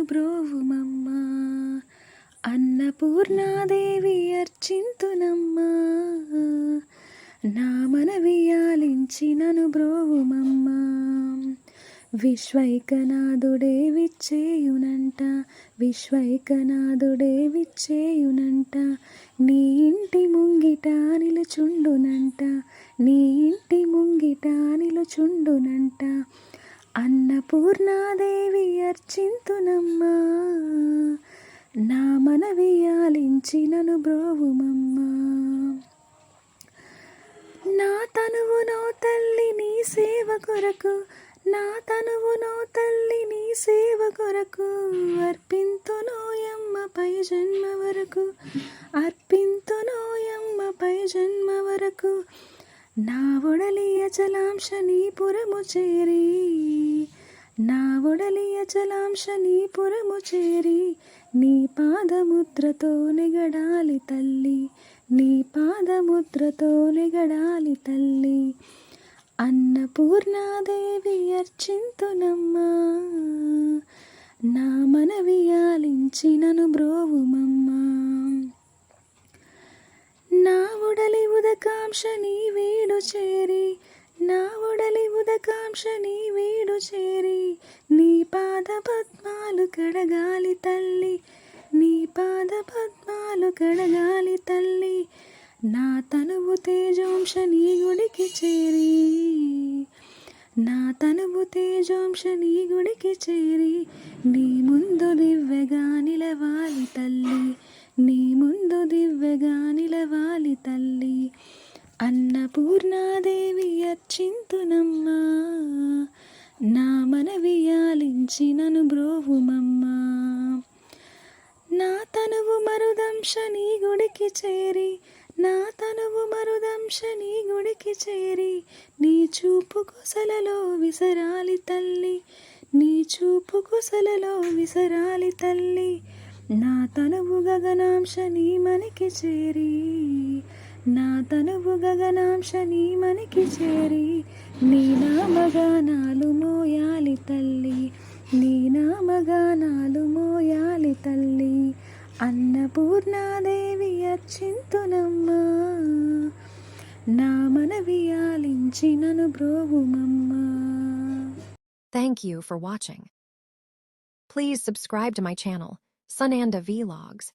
బ్రోవుమమ్మా. అన్నపూర్ణాదేవి అర్చింతునమ్మా, నా మనవి ఆలించి నను బ్రోవుమమ్మా. విశ్వైకనాథుడే విచ్చేయునంట, విశ్వైకనాథుడే విచ్చేయునంట, నీ ఇంటి ముంగిట నిలుచుండునంట, నీ ఇంటి ముంగిట నిలుచుండునంట. అన్నపూర్ణాదేవి అర్చింతునమ్మా, నా మనవి ఆలించి నను బ్రోవుమమ్మా. నా తనువునో తల్లి నీ సేవ కొరకు, నా తనువునో తల్లి నీ సేవ కొరకు, అర్పింతునోయమ్మ పై జన్మ వరకు, అర్పింతునోయమ్మ పై జన్మ వరకు. నా ఒడలి అచలాంశ నీ పురము చేరి, నా ఒడలి అచలాంశ నీ పురము చేరి, నీ పాదముద్రతో నెగడాలి తల్లి, నీ పాదముద్రతో నెగడాలి తల్లి. అన్నపూర్ణాదేవి అర్చింతునమ్మా, నా మనవి ఆలించి నను బ్రోవుమమ్మా. నా ఒడలి ఉదకాంక్ష నీ వీడు చేరి, నా ఒడలి ఉదకాంక్ష నీ వీడు చేరి, నీ పాద పద్మాలు కడగాలి తల్లి, నీ పాద పద్మాలు కడగాలి తల్లి. నా తనువు తేజోంశ నీ గుడికి చేరి, నా తనువు తేజోంశ నీ గుడికి చేరి, నీ ముందు దివ్యగా నిలవాలి తల్లి, నీ ముందు దివ్యగా నిలవాలి తల్లి. అన్నపూర్ణాదేవి అర్చింతునమ్మా, నా మనవి ఆలించి నను బ్రోవుమమ్మా. నా తనువు మరుదంశ నీ గుడికి చేరి, నా తనువు మరుదంశ నీ గుడికి చేరి, నీ చూపు కొసలలో విసరాలి తల్లి, నీ చూపు కొసలలో విసరాలి తల్లి. నా తనువు గగనాంశ నీ మనికి చేరి, నా తనువు గగనాంశ నీ మనికి చేరి, నీ నామగానాలు మోయాలి తల్లి, నీ నామగానాలు మోయాలి తల్లి. అన్నపూర్ణాదేవి అర్చింతునమ్మా, నా మనవి ఆలించి నను బ్రోవుమమ్మా. Thank you for watching. Please subscribe to my channel, Sananda Vlogs.